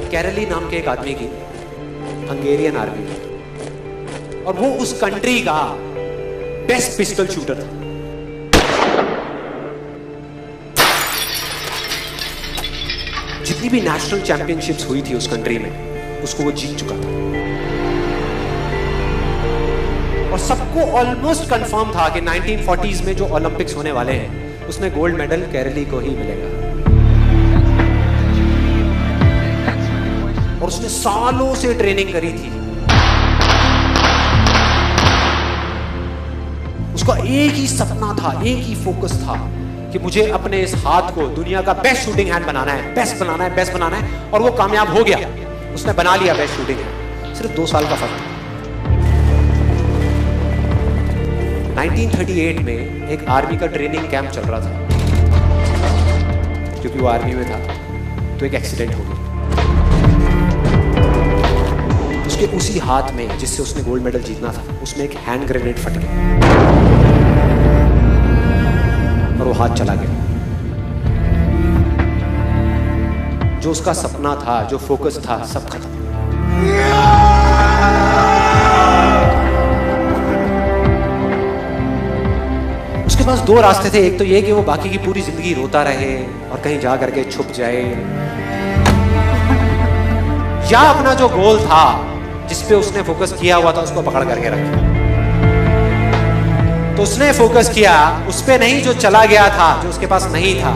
कैरली नाम के एक आदमी की, हंगेरियन आर्मी, और वो उस कंट्री का बेस्ट पिस्टल शूटर था। जितनी भी नेशनल चैंपियनशिप्स हुई थी उस कंट्री में, उसको वो जीत चुका था। और सबको ऑलमोस्ट कंफर्म था कि 1940s में जो ओलंपिक्स होने वाले हैं उसमें गोल्ड मेडल कैरली को ही मिलेगा। और उसने सालों से ट्रेनिंग करी थी। उसका एक ही सपना था, एक ही फोकस था कि मुझे अपने इस हाथ को दुनिया का बेस्ट शूटिंग हैंड बनाना है, बेस्ट बनाना है, बेस्ट बनाना है। और वो कामयाब हो गया, उसने बना लिया बेस्ट शूटिंग हैंड। सिर्फ 2 साल का फर्क था। 1938 में एक आर्मी का ट्रेनिंग कैंप चल रहा था। क्योंकि वो आर्मी में था तो एक एक्सीडेंट हो गया। उसके उसी हाथ में जिससे उसने गोल्ड मेडल जीतना था, उसमें एक हैंड ग्रेनेड फट गया और वो हाथ चला गया। जो उसका सपना था, जो फोकस था, सब खत्म। उसके पास 2 रास्ते थे। एक तो ये कि वो बाकी की पूरी जिंदगी रोता रहे और कहीं जा करके छुप जाए, या अपना जो गोल था जिस पे उसने फोकस किया हुआ था उसको पकड़ करके रखे। तो उसने फोकस किया उस पे नहीं जो चला गया था, जो उसके पास नहीं था।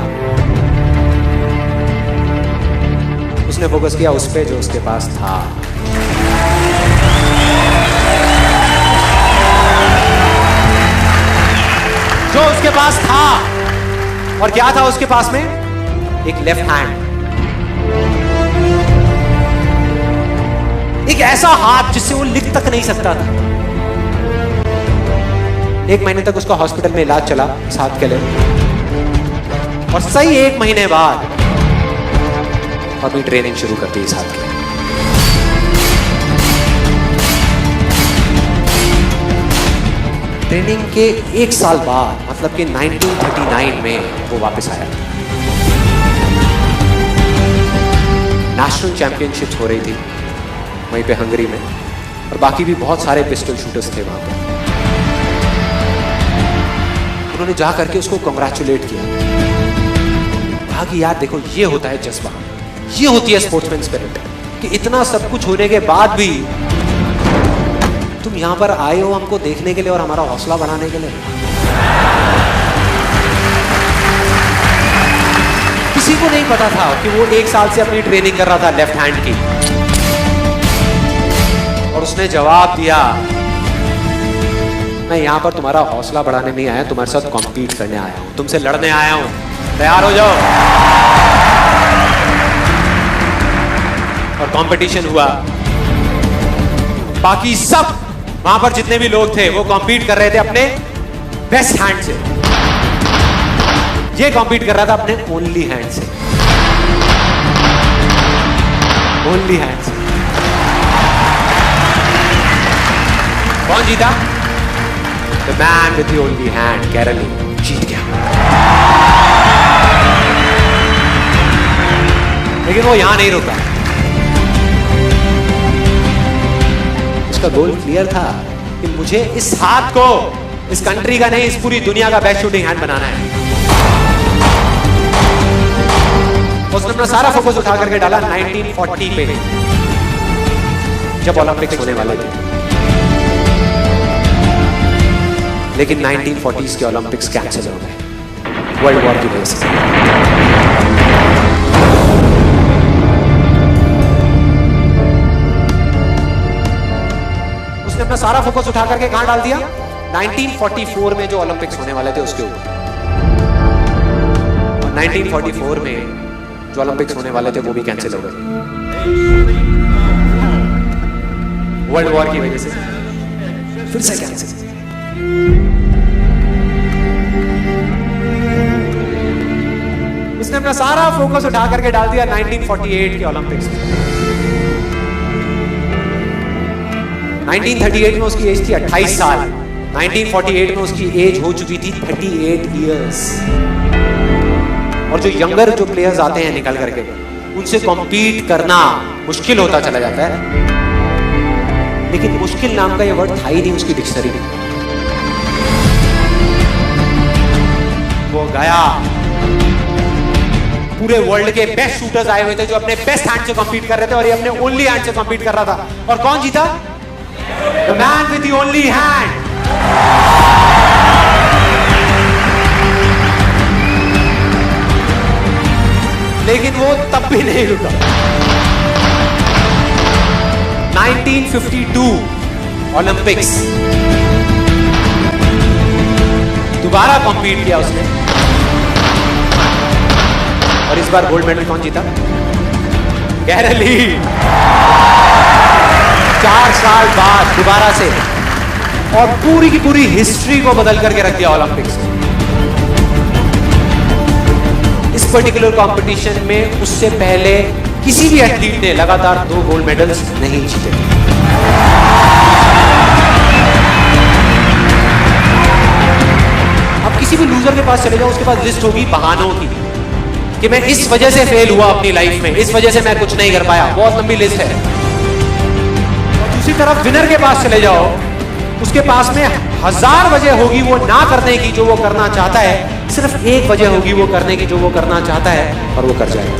उसने फोकस किया उस पे जो उसके पास था। जो उसके पास था। और क्या था उसके पास में? एक लेफ्ट हैंड, एक ऐसा हाथ जिससे वो लिख तक नहीं सकता था। 1 महीने तक उसका हॉस्पिटल में इलाज चला इस हाथ के लिए, और सही 1 महीने बाद अपनी ट्रेनिंग शुरू कर दी इस हाथ की। ट्रेनिंग के 1 साल बाद, मतलब कि 1939 में वो वापस आया। नेशनल चैंपियनशिप्स हो रही थी वहीं पे हंगरी में, और बाकी भी बहुत सारे पिस्टल शूटर्स थे वहां पे। उन्होंने जा करके उसको कांग्रेचुलेट किया, कहा कि यार देखो ये होता है जज्बा, ये होती है स्पोर्ट्समैन स्पिरिट, कि इतना सब कुछ होने के बाद भी तुम यहां पर आए हो हमको देखने के लिए और हमारा हौसला बढ़ाने के लिए। किसी को नहीं पता था कि वो 1 साल से अपनी ट्रेनिंग कर रहा था लेफ्ट हैंड की। और उसने जवाब दिया, मैं यहां पर तुम्हारा हौसला बढ़ाने नहीं आया, तुम्हारे साथ कॉम्पीट करने आया हूं, तुमसे लड़ने आया हूं, तैयार हो जाओ। और कंपटीशन हुआ। बाकी सब वहां पर जितने भी लोग थे वो कॉम्पीट कर रहे थे अपने बेस्ट हैंड से। ये कॉम्पीट कर रहा था अपने ओनली हैंड से, ओनली हैंड से। कौन जीता? The man with the only hand, Kairali जीत गया। लेकिन वो यहां नहीं रुका। उसका गोल क्लियर था कि मुझे इस हाथ को इस कंट्री का नहीं, इस पूरी दुनिया का बेस्ट शूटिंग हैंड बनाना है। उसने अपना सारा फोकस उठा करके डाला 1940 पे, जब ओलंपिक्स होने वाले थे। लेकिन 1940s के ओलंपिक्स कैंसिल हो गए वर्ल्ड वॉर की वजह से। उसने अपना सारा फोकस उठा करके कहां डाल दिया? 1944 में जो ओलंपिक्स होने वाले थे उसके ऊपर। और 1944 में जो ओलंपिक्स होने वाले थे वो भी कैंसिल हो गए वर्ल्ड वॉर की वजह से। फिर से कैंसिल। उसने अपना सारा फोकस उठा करके डाल दिया 1948 के ओलंपिक्स में। 1938 में उसकी एज थी 28 साल, 1948 में उसकी एज हो चुकी थी 38 इयर्स। और जो यंगर जो प्लेयर्स आते हैं निकल करके, उनसे कॉम्पीट करना मुश्किल होता चला जाता है। लेकिन मुश्किल नाम का ये वर्ड था ही नहीं उसकी डिक्शनरी में। वो गया, पूरे वर्ल्ड के बेस्ट शूटर्स आए हुए थे जो अपने बेस्ट हैंड से कॉम्पीट कर रहे थे, और ये अपने ओनली हैंड से कॉम्पीट कर रहा था। और कौन जीता? The man with the only hand. लेकिन वो तब भी नहीं रुका। 1952 ओलंपिक्स, दोबारा कॉम्पीट किया उसने, और इस बार गोल्ड मेडल कौन जीता? गैरल ली। 4 साल बाद दोबारा से, और पूरी की पूरी हिस्ट्री को बदल करके रख दिया ओलंपिक्स में। इस पर्टिकुलर कंपटीशन में उससे पहले किसी भी एथलीट ने लगातार 2 गोल्ड मेडल्स नहीं जीते। अब किसी भी लूजर के पास चले जाओ, उसके पास लिस्ट होगी बहानों की कि मैं इस वजह से फेल हुआ अपनी लाइफ में, इस वजह से मैं कुछ नहीं कर पाया। बहुत लंबी लिस्ट है। और दूसरी तरफ विनर के पास चले जाओ, उसके पास में 1000 वजह होगी वो ना करने की जो वो करना चाहता है, सिर्फ एक वजह होगी वो करने की जो वो करना चाहता है, और वो कर जाएगा।